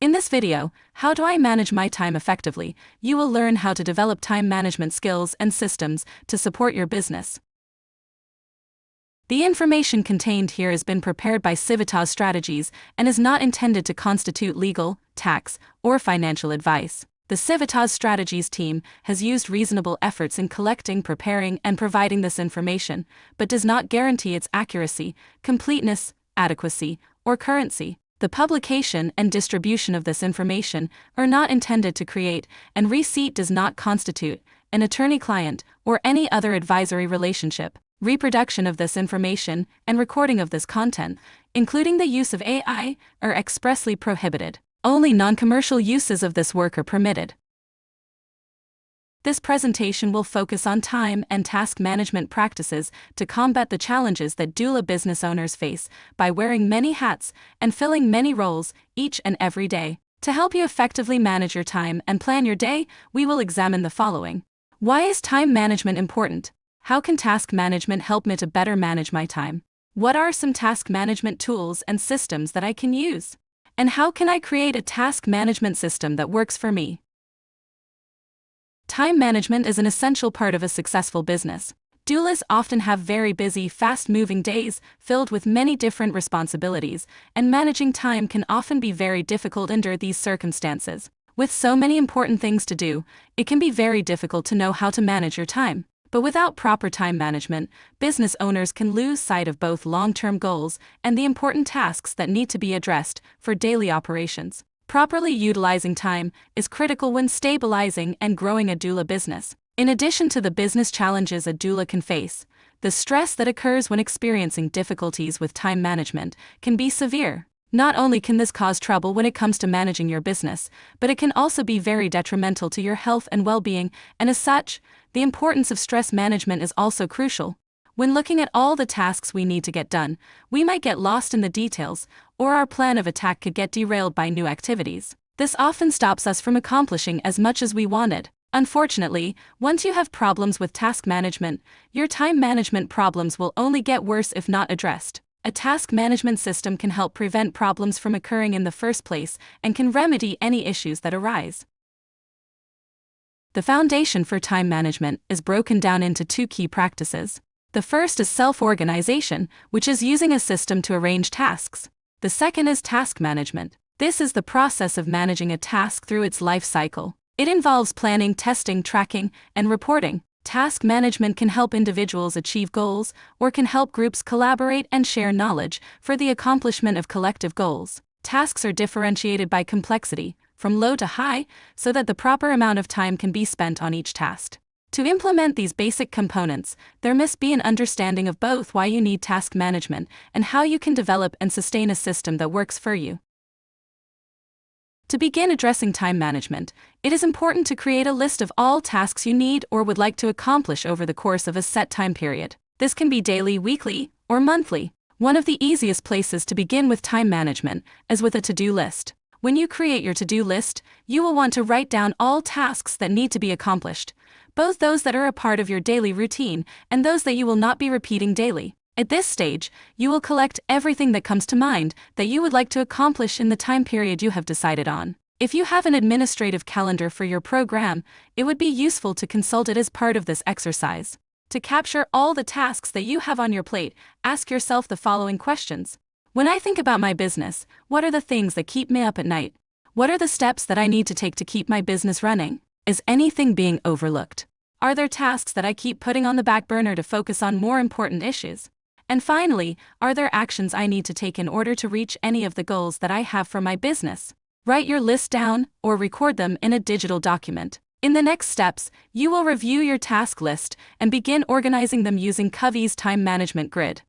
In this video, How Do I Manage My Time Effectively?, you will learn how to develop time management skills and systems to support your business. The information contained here has been prepared by Civitas Strategies and is not intended to constitute legal, tax, or financial advice. The Civitas Strategies team has used reasonable efforts in collecting, preparing, and providing this information, but does not guarantee its accuracy, completeness, adequacy, or currency. The publication and distribution of this information are not intended to create, and receipt does not constitute, an attorney-client or any other advisory relationship. Reproduction of this information and recording of this content, including the use of AI, are expressly prohibited. Only non-commercial uses of this work are permitted. This presentation will focus on time and task management practices to combat the challenges that doula business owners face by wearing many hats and filling many roles each and every day. To help you effectively manage your time and plan your day, we will examine the following. Why is time management important? How can task management help me to better manage my time? What are some task management tools and systems that I can use? And how can I create a task management system that works for me? Time management is an essential part of a successful business. Doulas often have very busy, fast-moving days filled with many different responsibilities, and managing time can often be very difficult under these circumstances. With so many important things to do, it can be very difficult to know how to manage your time. But without proper time management, business owners can lose sight of both long-term goals and the important tasks that need to be addressed for daily operations. Properly utilizing time is critical when stabilizing and growing a doula business. In addition to the business challenges a doula can face, the stress that occurs when experiencing difficulties with time management can be severe. Not only can this cause trouble when it comes to managing your business, but it can also be very detrimental to your health and well-being, and as such, the importance of stress management is also crucial. When looking at all the tasks we need to get done, we might get lost in the details, or our plan of attack could get derailed by new activities. This often stops us from accomplishing as much as we wanted. Unfortunately, once you have problems with task management, your time management problems will only get worse if not addressed. A task management system can help prevent problems from occurring in the first place and can remedy any issues that arise. The foundation for time management is broken down into two key practices. The first is self-organization, which is using a system to arrange tasks. The second is task management. This is the process of managing a task through its life cycle. It involves planning, testing, tracking, and reporting. Task management can help individuals achieve goals, or can help groups collaborate and share knowledge for the accomplishment of collective goals. Tasks are differentiated by complexity, from low to high, so that the proper amount of time can be spent on each task. To implement these basic components, there must be an understanding of both why you need task management and how you can develop and sustain a system that works for you. To begin addressing time management, it is important to create a list of all tasks you need or would like to accomplish over the course of a set time period. This can be daily, weekly, or monthly. One of the easiest places to begin with time management is with a to-do list. When you create your to-do list, you will want to write down all tasks that need to be accomplished, both those that are a part of your daily routine and those that you will not be repeating daily. At this stage, you will collect everything that comes to mind that you would like to accomplish in the time period you have decided on. If you have an administrative calendar for your program, it would be useful to consult it as part of this exercise. To capture all the tasks that you have on your plate, ask yourself the following questions. When I think about my business, what are the things that keep me up at night? What are the steps that I need to take to keep my business running? Is anything being overlooked? Are there tasks that I keep putting on the back burner to focus on more important issues? And finally, are there actions I need to take in order to reach any of the goals that I have for my business? Write your list down or record them in a digital document. In the next steps, you will review your task list and begin organizing them using Covey's time management grid.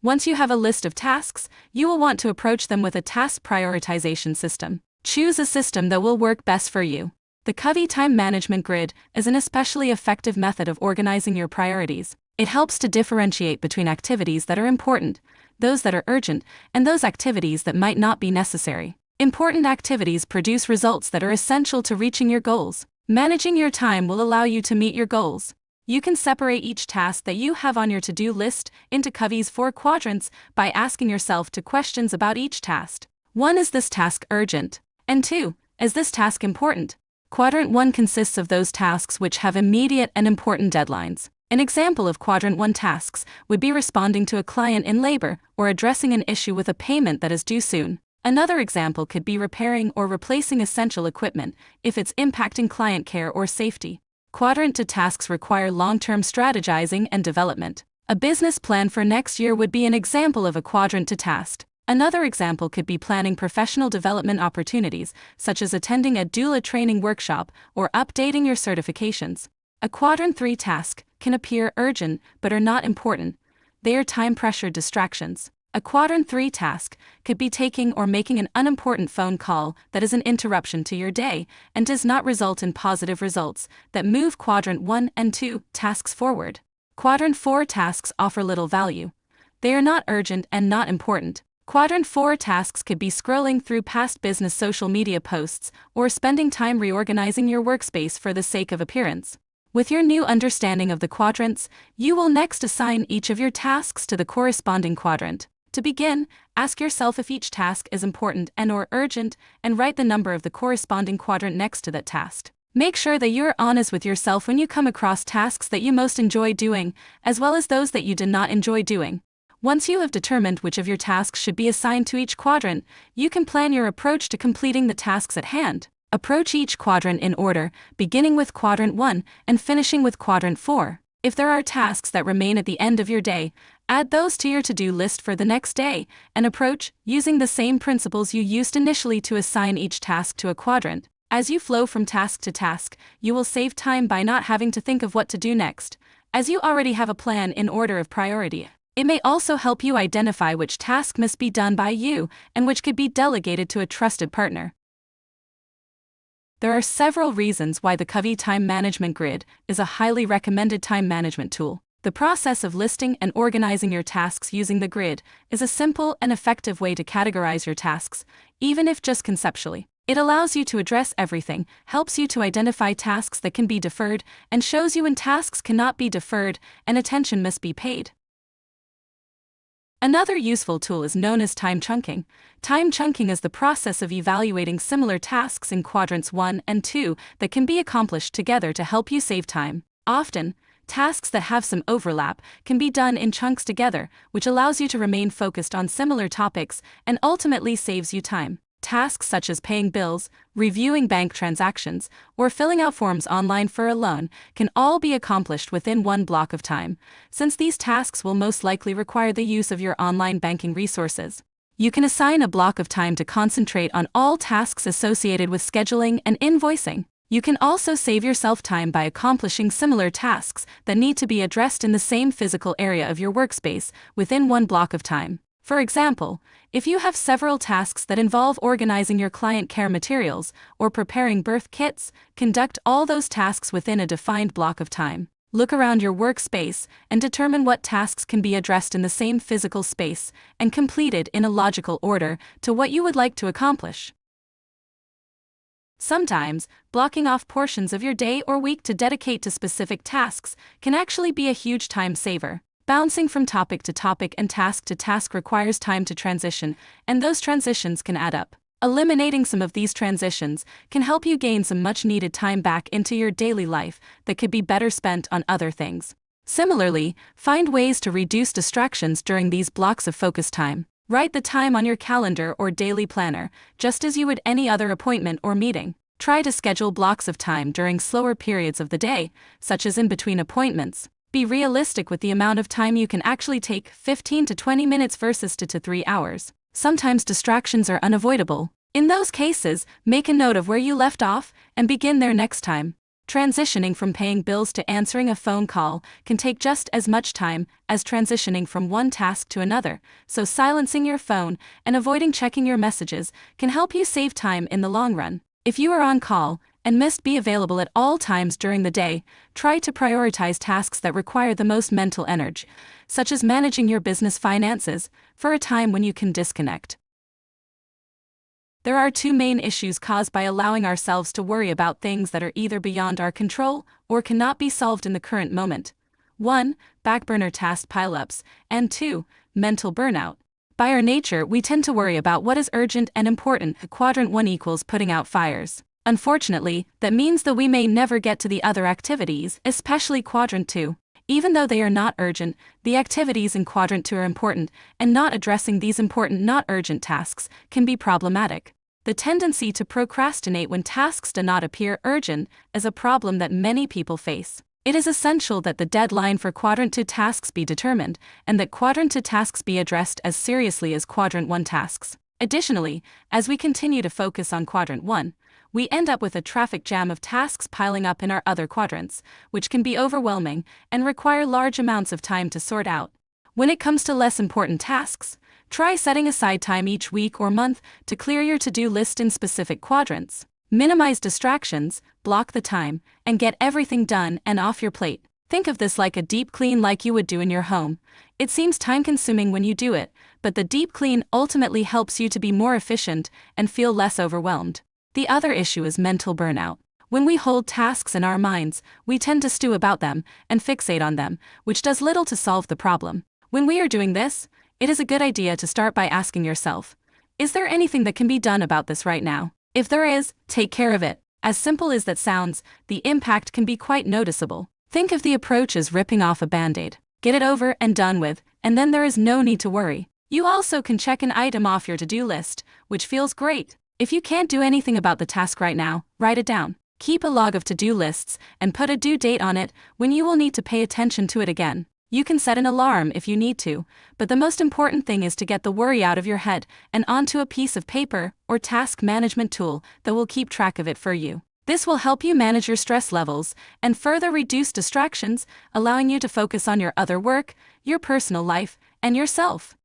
Once you have a list of tasks, you will want to approach them with a task prioritization system. Choose a system that will work best for you. The Covey time management grid is an especially effective method of organizing your priorities. It helps to differentiate between activities that are important, those that are urgent, and those activities that might not be necessary. Important activities produce results that are essential to reaching your goals. Managing your time will allow you to meet your goals. You can separate each task that you have on your to-do list into Covey's 4 quadrants by asking yourself 2 questions about each task. 1. Is this task urgent? And 2. Is this task important? Quadrant 1 consists of those tasks which have immediate and important deadlines. An example of Quadrant 1 tasks would be responding to a client in labor or addressing an issue with a payment that is due soon. Another example could be repairing or replacing essential equipment if it's impacting client care or safety. Quadrant 2 tasks require long-term strategizing and development. A business plan for next year would be an example of a Quadrant 2 task. Another example could be planning professional development opportunities, such as attending a doula training workshop or updating your certifications. A Quadrant 3 task can appear urgent but are not important. They are time-pressured distractions. A Quadrant 3 task could be taking or making an unimportant phone call that is an interruption to your day and does not result in positive results that move Quadrant 1 and 2 tasks forward. Quadrant 4 tasks offer little value. They are not urgent and not important. Quadrant 4 tasks could be scrolling through past business social media posts or spending time reorganizing your workspace for the sake of appearance. With your new understanding of the quadrants, you will next assign each of your tasks to the corresponding quadrant. To begin, ask yourself if each task is important and/or urgent, and write the number of the corresponding quadrant next to that task. Make sure that you are honest with yourself when you come across tasks that you most enjoy doing, as well as those that you do not enjoy doing. Once you have determined which of your tasks should be assigned to each quadrant, you can plan your approach to completing the tasks at hand. Approach each quadrant in order, beginning with Quadrant 1 and finishing with Quadrant 4. If there are tasks that remain at the end of your day, add those to your to-do list for the next day, and approach using the same principles you used initially to assign each task to a quadrant. As you flow from task to task, you will save time by not having to think of what to do next, as you already have a plan in order of priority. It may also help you identify which task must be done by you and which could be delegated to a trusted partner. There are several reasons why the Covey Time Management Grid is a highly recommended time management tool. The process of listing and organizing your tasks using the grid is a simple and effective way to categorize your tasks, even if just conceptually. It allows you to address everything, helps you to identify tasks that can be deferred, and shows you when tasks cannot be deferred and attention must be paid. Another useful tool is known as time chunking. Time chunking is the process of evaluating similar tasks in quadrants 1 and 2 that can be accomplished together to help you save time. Often, tasks that have some overlap can be done in chunks together, which allows you to remain focused on similar topics and ultimately saves you time. Tasks such as paying bills, reviewing bank transactions, or filling out forms online for a loan can all be accomplished within one block of time, since these tasks will most likely require the use of your online banking resources. You can assign a block of time to concentrate on all tasks associated with scheduling and invoicing. You can also save yourself time by accomplishing similar tasks that need to be addressed in the same physical area of your workspace within one block of time. For example, if you have several tasks that involve organizing your client care materials or preparing birth kits, conduct all those tasks within a defined block of time. Look around your workspace and determine what tasks can be addressed in the same physical space and completed in a logical order to what you would like to accomplish. Sometimes, blocking off portions of your day or week to dedicate to specific tasks can actually be a huge time saver. Bouncing from topic to topic and task to task requires time to transition, and those transitions can add up. Eliminating some of these transitions can help you gain some much-needed time back into your daily life that could be better spent on other things. Similarly, find ways to reduce distractions during these blocks of focus time. Write the time on your calendar or daily planner, just as you would any other appointment or meeting. Try to schedule blocks of time during slower periods of the day, such as in between appointments. Be realistic with the amount of time you can actually take, 15 to 20 minutes versus 2 to 3 hours. Sometimes distractions are unavoidable. In those cases, make a note of where you left off and begin there next time. Transitioning from paying bills to answering a phone call can take just as much time as transitioning from one task to another, so silencing your phone and avoiding checking your messages can help you save time in the long run. If you are on call and must be available at all times during the day, try to prioritize tasks that require the most mental energy, such as managing your business finances, for a time when you can disconnect. There are two main issues caused by allowing ourselves to worry about things that are either beyond our control or cannot be solved in the current moment. 1. Backburner task pileups, and 2. Mental burnout. By our nature, we tend to worry about what is urgent and important. Quadrant 1 equals putting out fires. Unfortunately, that means that we may never get to the other activities, especially Quadrant 2. Even though they are not urgent, the activities in Quadrant 2 are important, and not addressing these important, not urgent tasks can be problematic. The tendency to procrastinate when tasks do not appear urgent is a problem that many people face. It is essential that the deadline for Quadrant 2 tasks be determined, and that Quadrant 2 tasks be addressed as seriously as Quadrant 1 tasks. Additionally, as we continue to focus on Quadrant 1, we end up with a traffic jam of tasks piling up in our other quadrants, which can be overwhelming and require large amounts of time to sort out. When it comes to less important tasks, try setting aside time each week or month to clear your to-do list in specific quadrants. Minimize distractions, block the time, and get everything done and off your plate. Think of this like a deep clean like you would do in your home. It seems time-consuming when you do it, but the deep clean ultimately helps you to be more efficient and feel less overwhelmed. The other issue is mental burnout. When we hold tasks in our minds, we tend to stew about them and fixate on them, which does little to solve the problem. When we are doing this, it is a good idea to start by asking yourself, is there anything that can be done about this right now? If there is, take care of it. As simple as that sounds, the impact can be quite noticeable. Think of the approach as ripping off a band-aid. Get it over and done with, and then there is no need to worry. You also can check an item off your to-do list, which feels great. If you can't do anything about the task right now, write it down. Keep a log of to-do lists and put a due date on it when you will need to pay attention to it again. You can set an alarm if you need to, but the most important thing is to get the worry out of your head and onto a piece of paper or task management tool that will keep track of it for you. This will help you manage your stress levels and further reduce distractions, allowing you to focus on your other work, your personal life, and yourself.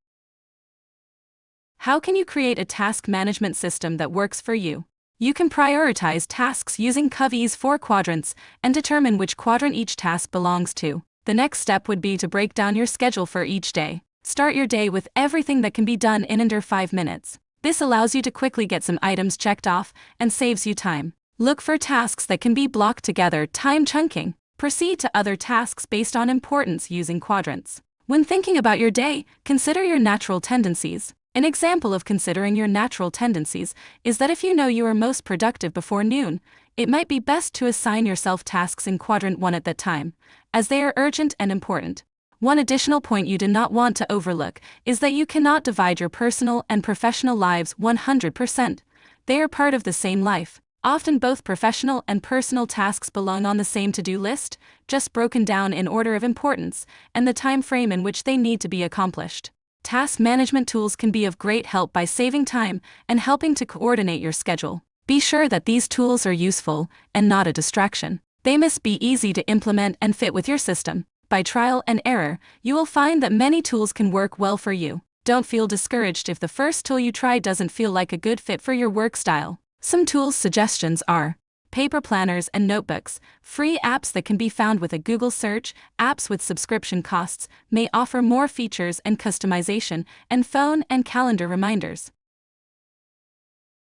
How can you create a task management system that works for you? You can prioritize tasks using Covey's 4 quadrants and determine which quadrant each task belongs to. The next step would be to break down your schedule for each day. Start your day with everything that can be done in under 5 minutes. This allows you to quickly get some items checked off and saves you time. Look for tasks that can be blocked together, time chunking. Proceed to other tasks based on importance using quadrants. When thinking about your day, consider your natural tendencies. An example of considering your natural tendencies is that if you know you are most productive before noon, it might be best to assign yourself tasks in Quadrant 1 at that time, as they are urgent and important. One additional point you do not want to overlook is that you cannot divide your personal and professional lives 100%. They are part of the same life. Often both professional and personal tasks belong on the same to-do list, just broken down in order of importance and the time frame in which they need to be accomplished. Task management tools can be of great help by saving time and helping to coordinate your schedule. Be sure that these tools are useful and not a distraction. They must be easy to implement and fit with your system. By trial and error, you will find that many tools can work well for you. Don't feel discouraged if the first tool you try doesn't feel like a good fit for your work style. Some tools suggestions are paper planners and notebooks, free apps that can be found with a Google search, apps with subscription costs may offer more features and customization, and phone and calendar reminders.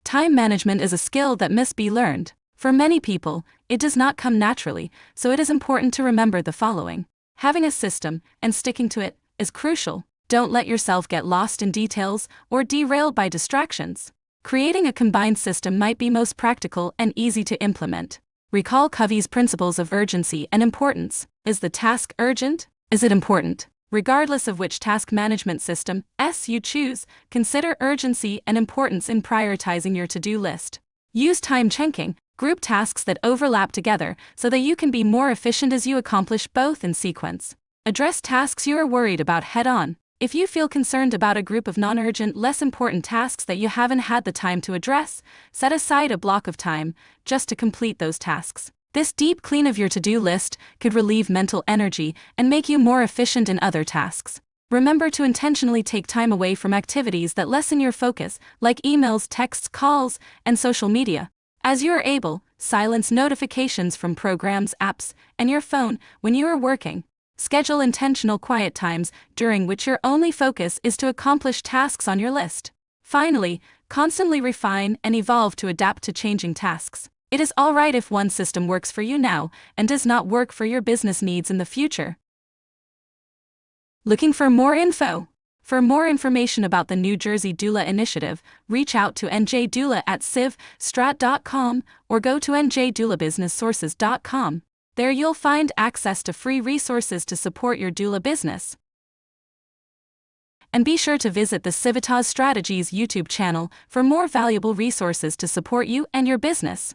Time management is a skill that must be learned. For many people, it does not come naturally, so it is important to remember the following. Having a system and sticking to it is crucial. Don't let yourself get lost in details or derailed by distractions. Creating a combined system might be most practical and easy to implement. Recall Covey's principles of urgency and importance. Is the task urgent? Is it important? Regardless of which task management system you choose, consider urgency and importance in prioritizing your to-do list. Use time chunking. Group tasks that overlap together so that you can be more efficient as you accomplish both in sequence. Address tasks you are worried about head-on. If you feel concerned about a group of non-urgent, less important tasks that you haven't had the time to address, set aside a block of time just to complete those tasks. This deep clean of your to-do list could relieve mental energy and make you more efficient in other tasks. Remember to intentionally take time away from activities that lessen your focus, like emails, texts, calls, and social media. As you are able, silence notifications from programs, apps, and your phone when you are working. Schedule intentional quiet times during which your only focus is to accomplish tasks on your list. Finally, constantly refine and evolve to adapt to changing tasks. It is all right if one system works for you now and does not work for your business needs in the future. Looking for more info? For more information about the New Jersey Doula Initiative, reach out to NJ at civstrat.com or go to njdoulabusinesssources.com. There you'll find access to free resources to support your doula business. And be sure to visit the Civitas Strategies YouTube channel for more valuable resources to support you and your business.